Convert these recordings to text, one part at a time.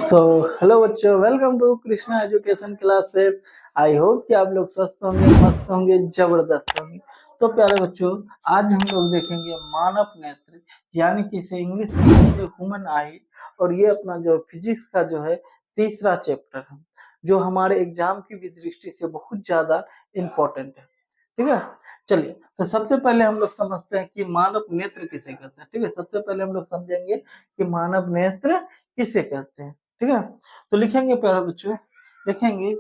सो hello बच्चों, welcome to Krishna education classes. I hope कि आप लोग स्वस्थ होंगे, मस्त होंगे, जबरदस्त होंगे। तो प्यारे बच्चों, आज हम लोग देखेंगे मानव नेत्र, यानी कि इसे इंग्लिश में कहते हैं ह्यूमन आई। और ये अपना जो फिजिक्स का जो है तीसरा चैप्टर है, जो हमारे एग्जाम की भी दृष्टि से बहुत ज्यादा इम्पोर्टेंट है। ठीक है, चलिए तो सबसे पहले हम लोग समझते हैं कि मानव नेत्र किसे कहते हैं। ठीक है, सबसे पहले हम लोग समझेंगे कि मानव नेत्र किसे कहते हैं। ठीक है, तो लिखेंगे प्यारे बच्चों, लिखेंगे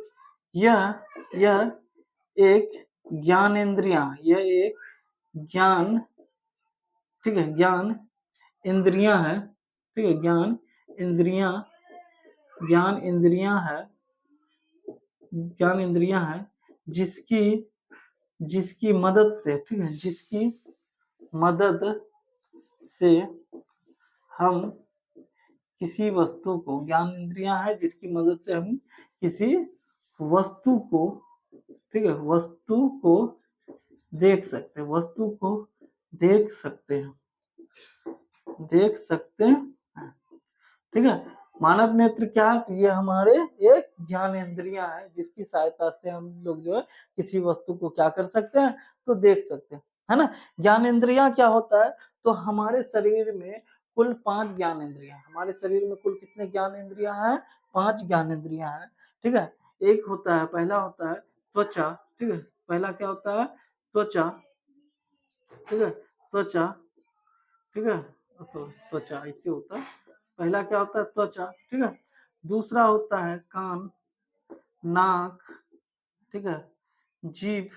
यह एक ज्ञानेंद्रियां, यह एक ज्ञान, ठीक है, ज्ञान इंद्रियां है। ठीक है, इंद्रियां ज्ञान इंद्रियां है, ज्ञान इंद्रियां है जिसकी जिसकी मदद से, ठीक है, जिसकी मदद से हम किसी वस्तु को, ज्ञान इंद्रियां है जिसकी मदद से हम किसी वस्तु को, ठीक है, वस्तु को देख सकते हैं, वस्तु को देख सकते हैं, देख सकते हैं। ठीक है, मानव नेत्र क्या है? तो ये हमारे एक ज्ञानेंद्रियां है जिसकी सहायता से हम लोग जो है किसी वस्तु को क्या कर सकते हैं, तो देख सकते हैं, है ना। ज्ञानेंद्रियां क्या होता है? तो हमारे शरीर में कुल 5 ज्ञानेंद्रियां, हमारे शरीर में कुल कितने ज्ञानेंद्रियां हैं? 5 ज्ञानेंद्रियां हैं। ठीक है, एक होता है, पहला होता है त्वचा। ठीक है, पहला क्या होता है? त्वचा। ठीक है, त्वचा। ठीक है, सॉरी, त्वचा ऐसे होता है। पहला क्या होता है? त्वचा। ठीक है, दूसरा होता है कान, नाक, ठीक है, जीभ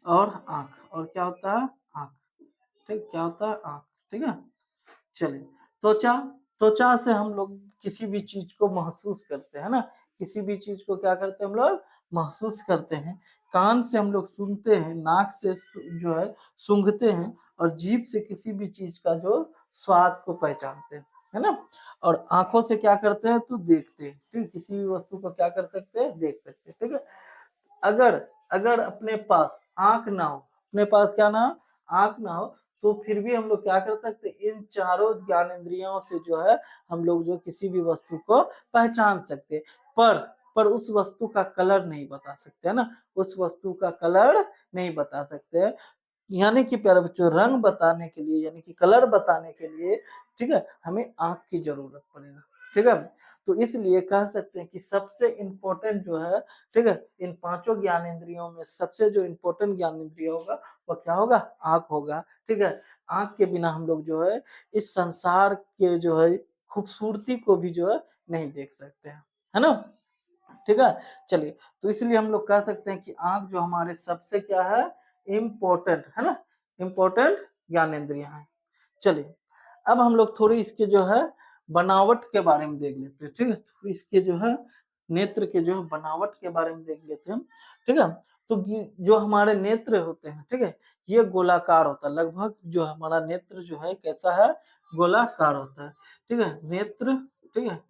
और आंख। और क्या होता है? आंख। ठीक, क्या होता है? आंख। ठीक है, चलिए, त्वचा, त्वचा से हम लोग किसी भी चीज को महसूस करते हैं ना, किसी भी चीज को क्या करते हैं हम लोग? महसूस करते हैं। कान से हम लोग सुनते हैं, नाक से जो है सूंघते हैं, और जीभ से किसी भी चीज का जो स्वाद को पहचानते हैं, है ना। और आंखों से क्या करते हैं? तो देखते हैं। ठीक, किसी भी वस्तु को क्या कर सकते हैं? देख सकते हैं। ठीक है, अगर अगर अपने पास आंख ना हो, अपने पास क्या ना, आंख ना हो, तो फिर भी हम लोग क्या कर सकते हैं? इन चारों ज्ञानेंद्रियों से जो है हम लोग जो किसी भी वस्तु को पहचान सकते हैं, पर उस वस्तु का कलर नहीं बता सकते, है ना। उस वस्तु का कलर नहीं बता सकते हैं। यानी कि प्यारे बच्चों, रंग बताने के लिए, यानी कि कलर बताने के लिए, ठीक है, हमें आंख की जरूरत पड़ेगा। ठीक है, तो इसलिए कह सकते हैं कि सबसे इम्पोर्टेंट जो है, ठीक है, इन 5 ज्ञानेंद्रियों में सबसे जो इम्पोर्टेंट ज्ञानेंद्रिय होगा वो क्या होगा? आंख होगा। ठीक है, आंख के बिना हम लोग जो है इस संसार के जो है खूबसूरती को भी जो है नहीं देख सकते हैं, है ना। ठीक है, चलिए, तो इसलिए हम लोग कह सकते हैं कि आंख जो हमारे सबसे क्या है? इम्पोर्टेंट, है ना, इम्पोर्टेंट ज्ञानेंद्रिय है। चलिए, अब हम लोग थोड़ी इसके जो है बनावट के बारे में देख लेते हैं। ठीक है, तो इसके जो है नेत्र के जो है बनावट के बारे में देख लेते हैं। ठीक है, तो जो हमारे नेत्र होते हैं, ठीक है, ये गोलाकार होता है। लगभग जो हमारा नेत्र जो है कैसा है? गोलाकार होता है। ठीक है, नेत्र, ठीक है,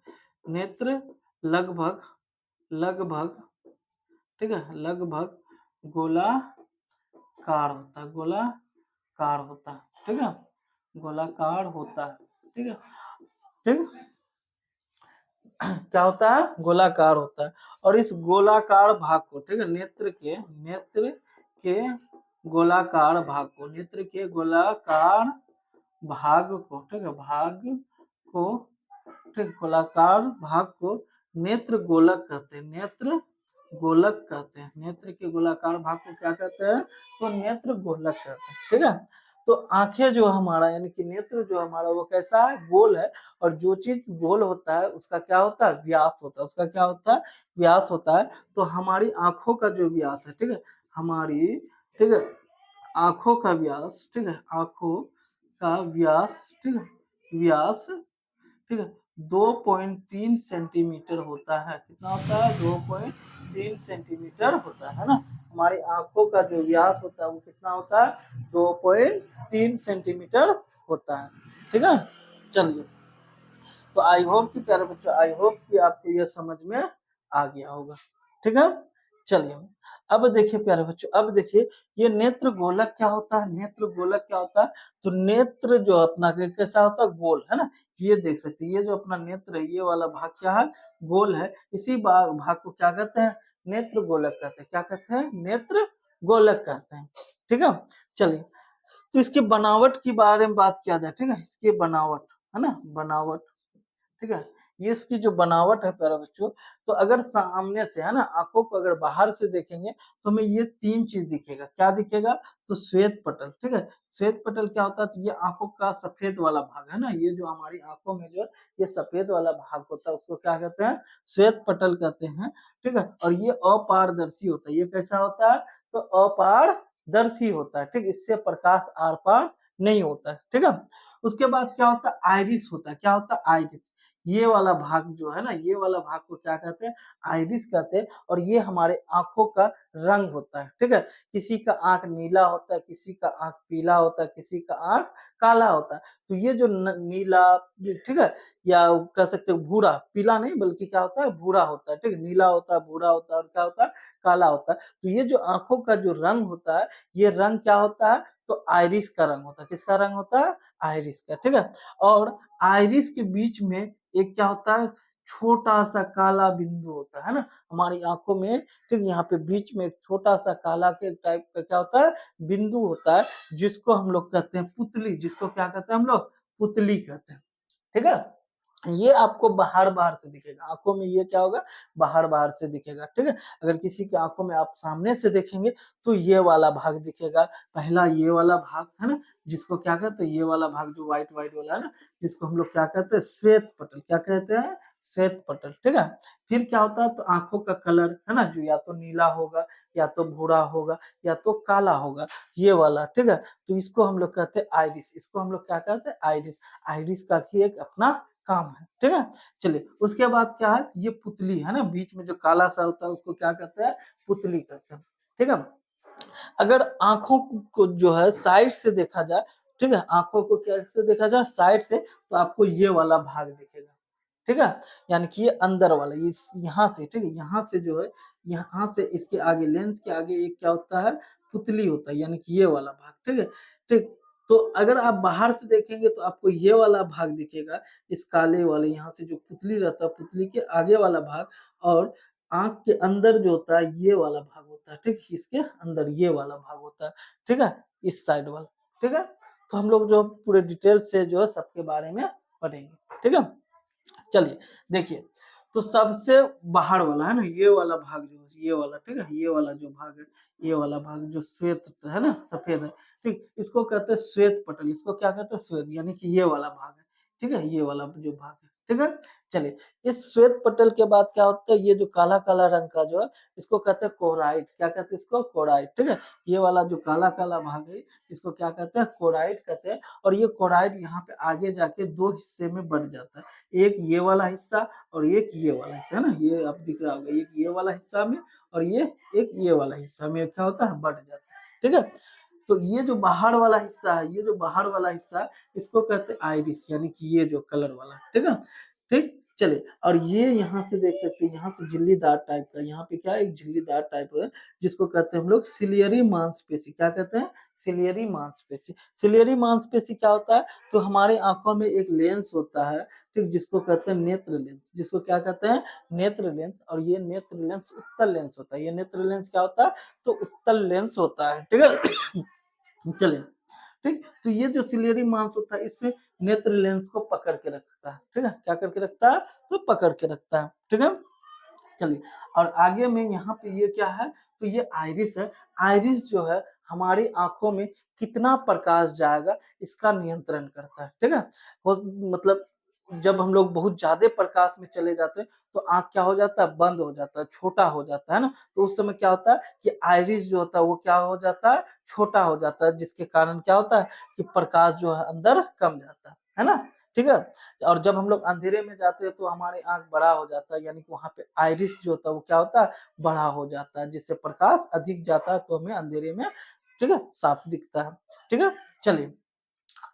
नेत्र लगभग लगभग ठीक है, लगभग गोलाकार होता है, गोलाकार होता है। ठीक है, गोलाकार होता है। ठीक है, ठीक, क्या होता है? गोलाकार होता है। और इस गोलाकार भाग को, ठीक है, नेत्र के गोलाकार भाग को, नेत्र के गोलाकार भाग को, ठीक है, भाग को, ठीक, गोलाकार भाग को नेत्र गोलक कहते हैं, नेत्र गोलक कहते हैं। नेत्र के गोलाकार भाग को क्या कहते हैं? तो नेत्र गोलक कहते हैं। ठीक है, तो आंखें जो हमारा, यानी कि नेत्र जो हमारा वो कैसा है? गोल है। और जो चीज गोल होता है उसका क्या होता है? व्यास होता है, उसका क्या होता है? व्यास होता है। तो हमारी आंखों का जो व्यास है, ठीक है, हमारी, ठीक है, आंखों का व्यास, ठीक है, आंखों का व्यास, ठीक है, व्यास, ठीक है, 2.3 सेंटीमीटर होता है। कितना होता है? 2.3 सेंटीमीटर होता है ना। हमारी आंखों का जो व्यास होता है वो कितना होता है? 2.3 सेंटीमीटर होता है। ठीक है, चलिए, तो आई होप कि प्यारे बच्चों, आई होप कि आपको यह समझ में आ गया होगा। ठीक है, चलिए, अब देखिए प्यारे बच्चों, अब देखिए ये नेत्र गोलक क्या होता है, नेत्र गोलक क्या होता है, तो नेत्र जो अपना कैसा होता है, गोल है ना, ये देख सकते हैं, ये जो अपना नेत्र है, ये वाला भाग क्या है, गोल है, इसी भाग को क्या कहते हैं, नेत्र गोलक कहते हैं, क्या कहते हैं, नेत्र गोलक कहते हैं। ठीक है, चलिए, तो इसकी बनावट के बारे में बात किया जाए, ठीक है, इसकी बनावट है ना, बनावट, ठीक है, ये इसकी जो बनावट है प्यारे बच्चों, तो अगर सामने से है ना, आंखों को अगर बाहर से देखेंगे तो हमें ये तीन चीज दिखेगा, क्या दिखेगा, तो श्वेत पटल, ठीक है, श्वेत पटल क्या होता है, तो ये आंखों का सफेद वाला भाग है ना, ये जो हमारी आंखों में जो ये सफेद वाला भाग होता है उसको क्या कहते हैं, श्वेत पटल कहते हैं। ठीक है, और ये अपारदर्शी होता है, ये कैसा होता है, तो अपारदर्शी होता है, ठीक, इससे प्रकाश आर पार नहीं होता है। ठीक है, उसके बाद क्या होता है, आइरिस होता है, क्या होता है, आइरिस, ये वाला भाग जो है ना, ये वाला भाग को क्या कहते हैं, आइरिस कहते हैं, और ये हमारे आंखों का रंग होता है। ठीक है, किसी का आंख नीला होता है, किसी का आंख पीला होता है, किसी का आंख काला होता है, तो ये जो नीला, ठीक है, या कह सकते हो भूरा, पीला नहीं बल्कि क्या होता है, भूरा होता है, ठीक है, नीला होता है, भूरा होता है, और क्या होता है, काला होता है, तो ये जो आंखों का जो रंग होता है, ये रंग क्या होता है, तो आइरिस का रंग होता है, किसका रंग होता है, आइरिस का। ठीक है, और आइरिस के बीच में एक क्या होता है, छोटा सा काला बिंदु होता है ना, हमारी आंखों में, ठीक, यहाँ पे बीच में एक छोटा सा काला के टाइप का क्या होता है, बिंदु होता है, जिसको हम लोग कहते हैं पुतली, जिसको क्या कहते हैं हम लोग, पुतली कहते हैं। ठीक है, ये आपको बाहर बाहर से दिखेगा, आंखों में ये क्या होगा, बाहर बाहर से दिखेगा। ठीक है, अगर किसी की आंखों में आप सामने से देखेंगे तो ये वाला भाग दिखेगा, पहला ये वाला भाग है ना, जिसको क्या कहते हैं, ये वाला भाग जो व्हाइट व्हाइट वाला है ना, जिसको हम लोग क्या कहते हैं, श्वेत पटल, क्या कहते हैं, श्वेत पटल। ठीक है, फिर क्या होता है, तो आंखों का कलर है ना, जो या तो नीला होगा, या तो भूरा होगा, या तो काला होगा, ये वाला। ठीक है, तो इसको हम लोग कहते हैं आइरिस, इसको हम लोग क्या कहते हैं, आइरिस, आइरिस का भी एक अपना काम है। ठीक है, चलिए, उसके बाद क्या है, ये पुतली है ना, बीच में जो काला सा होता है उसको क्या कहते हैं, पुतली कहते हैं। ठीक है, अगर आंखों को जो है साइड से देखा जाए, ठीक है, आंखों को कैसे देखा जाए, साइड से, तो आपको ये वाला भाग दिखेगा। ठीक है, यानी कि ये अंदर वाला, ये यहाँ से, ठीक है, यहाँ से जो है, यहाँ से इसके आगे, लेंस के आगे एक क्या होता है, पुतली होता है, यानी कि ये वाला भाग। ठीक है, ठीक, तो अगर आप बाहर से देखेंगे तो आपको ये वाला भाग दिखेगा, इस काले वाले, यहाँ से जो पुतली रहता है, पुतली के आगे वाला भाग, और आंख के अंदर जो होता है ये वाला भाग होता है। ठीक, इसके अंदर ये वाला भाग होता है। ठीक है, इस साइड वाला। ठीक है, तो हम लोग जो पूरे डिटेल से जो है सबके बारे में पढ़ेंगे। ठीक है, चलिए, देखिए, तो सबसे बाहर वाला है ना, ये वाला भाग जो है, ये वाला, ठीक है, ये वाला जो भाग है, ये वाला भाग जो श्वेत है ना, सफेद है, ठीक, इसको कहते हैं श्वेत पटल, इसको क्या कहते हैं, श्वेत, यानी कि ये वाला भाग है। ठीक है, ये वाला जो भाग है। ठीक है, चलिए, इस श्वेत पटल के बाद क्या होता है, ये जो काला काला रंग का जो है, इसको कहते हैं कोराइट, क्या कहते हैं इसको, कोराइट। ठीक है, ये वाला जो काला काला भाग है, इसको क्या कहते हैं, कोराइट कहते हैं, और ये कोराइट यहाँ पे आगे जाके दो हिस्से में बढ़ जाता है, एक ये वाला हिस्सा और एक ये वाला हिस्सा, है ना, ये आप दिख रहा होगा, एक ये वाला हिस्सा में और ये एक ये वाला हिस्सा में क्या होता है, बढ़ जाता है। ठीक है, तो ये जो बाहर वाला हिस्सा है, ये जो बाहर वाला हिस्सा है, इसको कहते हैं आइरिस, यानी कि ये जो कलर वाला। ठीक है, ठीक, चलिए, और ये यहाँ से देख सकते हैं, यहाँ से झिल्लीदार टाइप का, यहाँ पे क्या है, एक झिल्लीदार टाइप है, जिसको कहते हैं हम लोग सिलियरी मांसपेशी, क्या कहते हैं, सिलियरी मांसपेशी। सिलियरी मांसपेशी क्या होता है, तो हमारे आंखों में एक लेंस होता है, ठीक, जिसको कहते हैं नेत्र लेंस, जिसको क्या कहते हैं, नेत्र लेंस, और ये नेत्र लेंस उत्तल लेंस होता है, ये नेत्र लेंस क्या होता है, तो उत्तल लेंस होता है। ठीक है, चलिए, ठीक, तो ये जो सिलियरी मांस होता है, इससे नेत्र लेंस को पकड़ के रखता है। ठीक है, क्या करके रखता है, तो पकड़ के रखता है। ठीक है, चलिए, और आगे में यहाँ पे ये क्या है, तो ये आइरिस है, आइरिस जो है हमारी आंखों में कितना प्रकाश जाएगा इसका नियंत्रण करता है। ठीक है, मतलब जब हम लोग बहुत ज्यादा प्रकाश में चले जाते हैं तो आंख क्या हो जाता है, बंद हो जाता है, छोटा हो जाता है ना, तो उस समय क्या होता है कि आइरिस जो होता है वो क्या हो जाता है, छोटा हो जाता है, जिसके कारण क्या होता है कि प्रकाश जो है अंदर कम जाता है ना। ठीक है, और जब हम लोग अंधेरे में जाते हैं तो हमारी आंख बड़ा हो जाता है, यानी कि वहां पे आइरिस जो होता है वो क्या होता है, बड़ा हो जाता है, जिससे प्रकाश अधिक जाता है तो हमें अंधेरे में, ठीक है, साफ दिखता है। ठीक है, चलिए,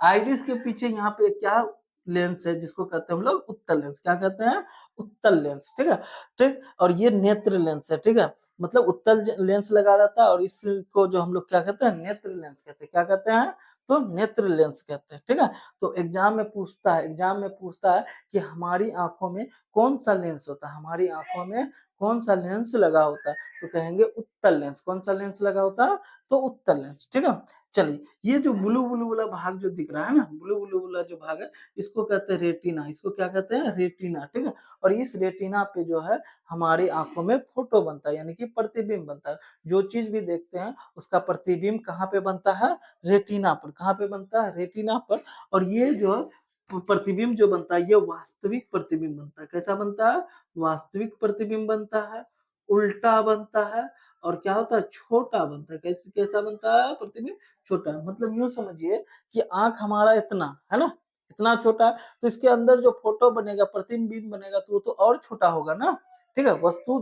आइरिस के पीछे यहाँ पे क्या लेंस है, जिसको कहते हैं हम लोग उत्तल लेंस, क्या कहते हैं, उत्तल लेंस। ठीक है, ठीक, और ये नेत्र लेंस है। ठीक है, मतलब उत्तल लेंस लगा रहता है, और इसको जो हम लोग क्या कहते हैं, नेत्र लेंस कहते हैं। क्या कहते हैं? तो नेत्र लेंस कहते हैं। ठीक है, तो एग्जाम में पूछता है कि हमारी आंखों में कौन सा लेंस होता है, हमारी आंखों में कौन सा लेंस लगा होता है, तो कहेंगे उत्तल लेंस। कौन सा लेंस लगा होता है? तो उत्तल लेंस। ठीक है, चलिए ये जो ब्लू ब्लू वाला भाग जो दिख रहा है ना, ब्लू ब्लू वाला जो भाग है, इसको कहते हैं रेटिना। इसको क्या कहते हैं? रेटिना। ठीक है, और इस रेटिना पे जो है हमारी आंखों में फोटो बनता है, यानी कि प्रतिबिंब बनता है। जो चीज भी देखते हैं उसका प्रतिबिंब कहाँ पे बनता है? रेटिना पर। कहाँ पे बनता है? रेटिना पर। और ये जो प्रतिबिंब जो बनता है, ये वास्तविक प्रतिबिंब बनता है। कैसा बनता है? वास्तविक प्रतिबिंब बनता है, उल्टा बनता है, और क्या होता है? छोटा बनता है। कैसे कैसा बनता है प्रतिबिंब? छोटा। मतलब यूं समझिए कि आंख हमारा इतना है ना, इतना छोटा, तो इसके अंदर जो फोटो बनेगा, प्रतिबिंब बनेगा, तो वो तो और छोटा होगा ना। ठीक है, वस्तु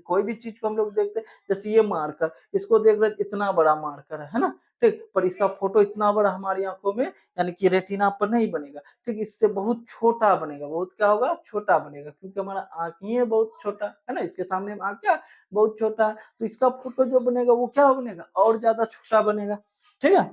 कोई भी चीज को हम लोग देखते हैं, जैसे ये मार्कर, इसको देख रहे इतना बड़ा मार्कर है ना, ठीक, पर इसका फोटो इतना बड़ा हमारी आंखों में यानी कि रेटिना पर नहीं बनेगा। ठीक, इससे बहुत छोटा बनेगा, बहुत क्या होगा? छोटा बनेगा, क्योंकि हमारा आंख ही है बहुत छोटा है ना, इसके सामने आंख क्या बहुत छोटा है, तो इसका फोटो जो बनेगा वो क्या बनेगा? और ज्यादा छोटा बनेगा। ठीक है,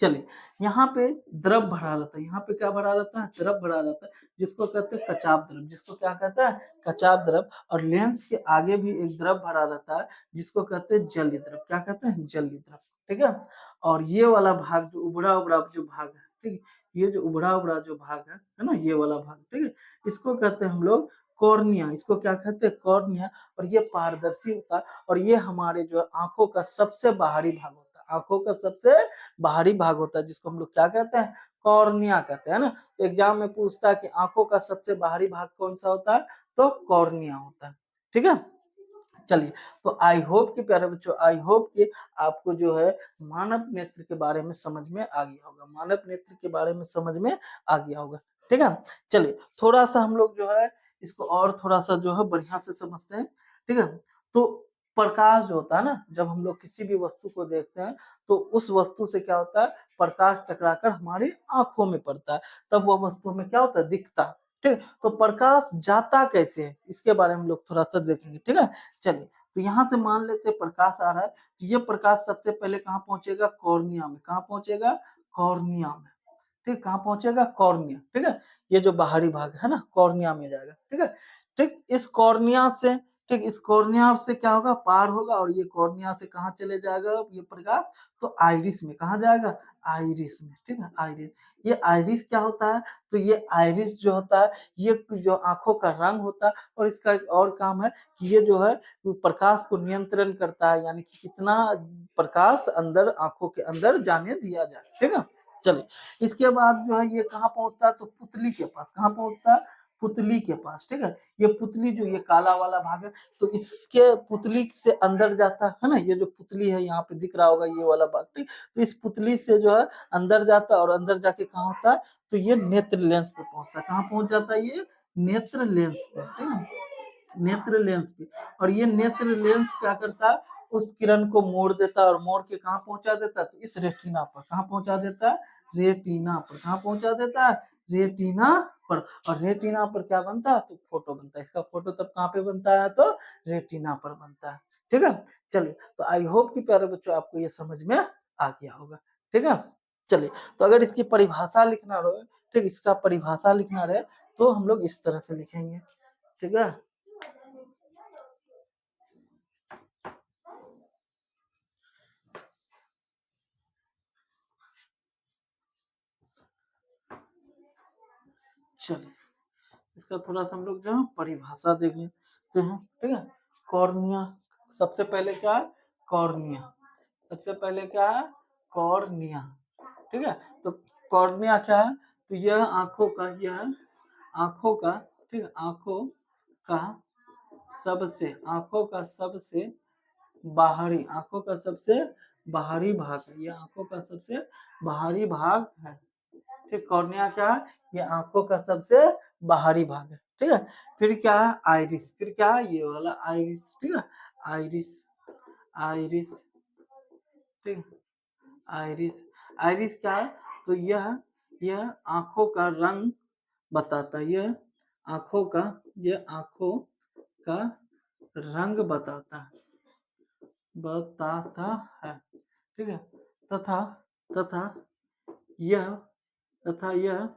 चलिए यहाँ पे द्रव भरा रहता है, यहाँ पे क्या भरा रहता है? द्रव भरा रहता है, जिसको कहते हैं कचाप द्रव। जिसको क्या कहते हैं? कचाप द्रव। और लेंस के आगे भी एक द्रव भरा रहता है, जिसको कहते हैं जलीय द्रव। क्या कहते हैं? जलीय द्रव। ठीक है, और ये वाला भाग जो उभरा उभरा जो भाग है, ठीक, ये जो उभरा उभरा जो भाग है ना, ये वाला भाग, ठीक है, इसको कहते हैं हम लोग कॉर्निया। इसको क्या कहते हैं? कॉर्निया। और ये पारदर्शी होता है, और ये हमारे जो आंखों का सबसे बाहरी भाग होता है, आंखों का सबसे बाहरी भाग होता है, जिसको हम लोग क्या कहते हैं? कॉर्निया कहते हैं ना। तो एग्जाम में पूछता है कि आंखों का सबसे बाहरी भाग कौन सा होता है? तो कॉर्निया होता है। ठीक है, चलिए, तो आई होप कि प्यारे बच्चों, आई होप कि आपको जो है मानव नेत्र के बारे में समझ में आ गया होगा, मानव नेत्र के बारे में समझ में आ गया होगा। ठीक है, चलिए थोड़ा सा हम लोग जो है इसको और थोड़ा सा जो है बढ़िया से समझते हैं। ठीक है, तो प्रकाश जो होता है ना, जब हम लोग किसी भी वस्तु को देखते हैं, तो उस वस्तु से क्या होता है? प्रकाश टकराकर हमारी आंखों में पड़ता है, तब वह वस्तु में क्या होता है? दिखता है। ठीक, तो प्रकाश जाता कैसे है, इसके बारे में हम लोग थोड़ा सा देखेंगे। ठीक है, चलिए, तो यहाँ से मान लेते हैं प्रकाश आ रहा है, तो ये प्रकाश सबसे पहले कहाँ पहुंचेगा? कॉर्निया में। कहाँ पहुंचेगा? कॉर्निया में। ठीक, कहाँ पहुंचेगा? कॉर्निया। ठीक है, ये जो बाहरी भाग है ना, कॉर्निया में जाएगा। ठीक है, ठीक, इस कॉर्निया से, ठीक, इस कॉर्निया से क्या होगा? पार होगा, और ये कॉर्निया से कहाँ चले जाएगा ये प्रकाश? तो आइरिस में। कहाँ जाएगा? आइरिस में। ठीक है, आइरिस। ये आइरिस क्या होता है? तो ये आइरिस जो होता है, ये जो आंखों का रंग होता है, और इसका एक और काम है कि ये जो है प्रकाश को नियंत्रण करता है, यानी कि कितना प्रकाश अंदर आंखों के अंदर जाने दिया जाए। ठीक है, चलिए, इसके बाद जो है ये कहाँ पहुंचता है? तो पुतली के पास। कहाँ पहुंचता है? पुतली के पास। ठीक है, ये पुतली जो ये काला वाला भाग है, तो इसके पुतली से अंदर जाता है ना, ये जो पुतली है यहाँ पे दिख रहा होगा ये वाला भाग। ठीक, तो इस पुतली से जो है अंदर जाता है, और अंदर जाके कहाँ होता है? तो ये नेत्र लेंस पे पहुंचता है। कहाँ पहुंच जाता है? ये नेत्र लेंस पे। ठीक है, नेत्र लेंस पे। और ये नेत्र लेंस क्या करता है? उस किरण को मोड़ देता है, और मोड़ के कहाँ पहुंचा देता है? तो इस रेटिना पर। कहाँ पहुंचा देता है? रेटिना पर। कहाँ पहुंचा देता है? रेटिना पर। और रेटिना पर क्या बनता है? तो फोटो बनता है। इसका फोटो तब कहाँ पे बनता है? तो रेटिना पर बनता है। ठीक है, चलिए, तो आई होप कि प्यारे बच्चों आपको ये समझ में आ गया होगा। ठीक है, चलिए, तो अगर इसकी परिभाषा लिखना रहे, ठीक, इसका परिभाषा लिखना रहे, तो हम लोग इस तरह से लिखेंगे। ठीक है, चलिए, इसका थोड़ा सा हम लोग जो है परिभाषा देख लेते हैं। ठीक है, कॉर्निया, सबसे पहले क्या है? कॉर्निया। सबसे पहले क्या है? कॉर्निया। ठीक है, तो कॉर्निया क्या है? तो यह आंखों का, यह आंखों का, ठीक है, का आंखों का सबसे बाहरी, आंखों का सबसे बाहरी भाग है। ये आंखों का सबसे बाहरी भाग है। ठीक, कॉर्निया क्या है? ये आंखों का सबसे बाहरी भाग है। ठीक है, फिर क्या है? आइरिस। फिर क्या है? ये वाला आइरिस। ठीक है, आइरिस, आइरिस। ठीक, आइरिस। आइरिस क्या है? तो यह आंखों का रंग बताता है। यह आंखों का, यह आंखों का रंग बताता है। बताता है। ठीक है, तथा तथा यह तथा यह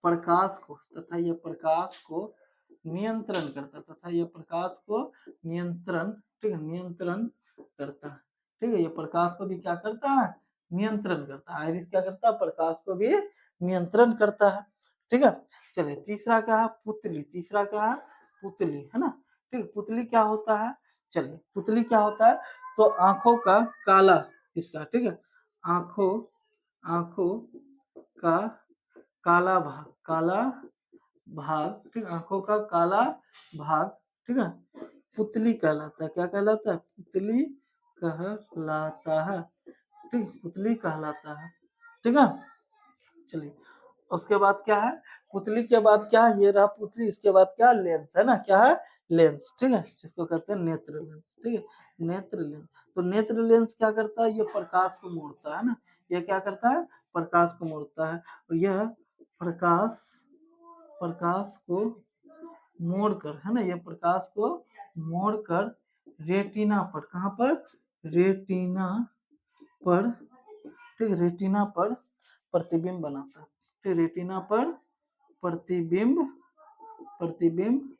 प्रकाश को नियंत्रण करता, तथा यह प्रकाश को नियंत्रण, ठीक है, नियंत्रण करता है। ठीक है, ये प्रकाश को भी क्या करता है, नियंत्रण करता है। आइरिस क्या करता है, प्रकाश को भी नियंत्रण करता है। ठीक है, चलिए तीसरा क्या है, पुतली। तीसरा क्या है, पुतली, है ना। ठीक है, पुतली क्या होता है, चलिए पुतली क्या होता है, तो आंखों का काला हिस्सा, ठीक है, आंखों आंखों का काला भाग, ठीक, आंखों का काला भाग, ठीक है, पुतली कहलाता है। क्या कहलाता है, पुतली कहलाता है। ठीक, पुतली कहलाता है। ठीक है, चलिए उसके बाद क्या है, पुतली के बाद क्या है, ये रहा पुतली, इसके बाद क्या, लेंस है ना, क्या है, लेंस। ठीक है, जिसको कहते हैं नेत्र लेंस। ठीक है, नेत्र लेंस। तो नेत्र लेंस क्या करता है, ये प्रकाश को मोड़ता है ना, ये क्या करता है, प्रकाश को मोड़ता है। और यह प्रकाश प्रकाश को मोड़कर, है ना, ये प्रकाश को मोड़कर रेटिना पर, कहाँ पर, रेटिना पर, ठीक, रेटिना पर प्रतिबिंब बनाता है। ठीक, रेटिना पर प्रतिबिंब प्रतिबिंब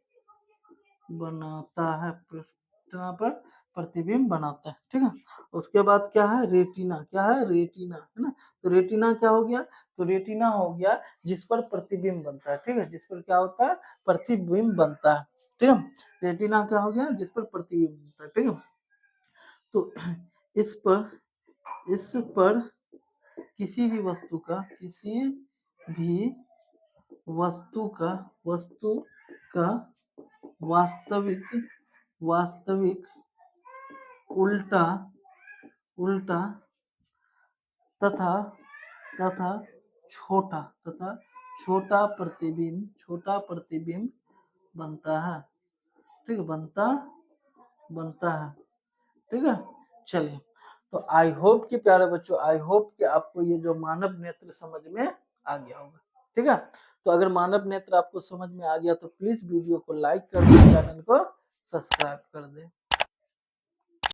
बनाता है, रेटिना पर प्रतिबिंब बनाता है। ठीक है, उसके बाद क्या है, रेटिना, क्या है, रेटिना, है ना। तो रेटिना क्या हो गया, तो रेटिना हो गया जिस पर प्रतिबिंब बनता है। ठीक है, जिस पर क्या होता है, प्रतिबिंब बनता है। ठीक है, रेटिना क्या हो गया, जिस पर प्रतिबिंब बनता है। ठीक है, तो इस पर किसी भी वस्तु का वास्तविक वास्तविक उल्टा उल्टा तथा तथा छोटा प्रतिबिंब बनता है। ठीक है, बनता है। ठीक है, चलिए, तो आई होप कि प्यारे बच्चों, आई होप कि आपको ये जो मानव नेत्र समझ में आ गया होगा। ठीक है, तो अगर मानव नेत्र आपको समझ में आ गया तो प्लीज वीडियो को लाइक कर दे, चैनल को सब्सक्राइब कर दे।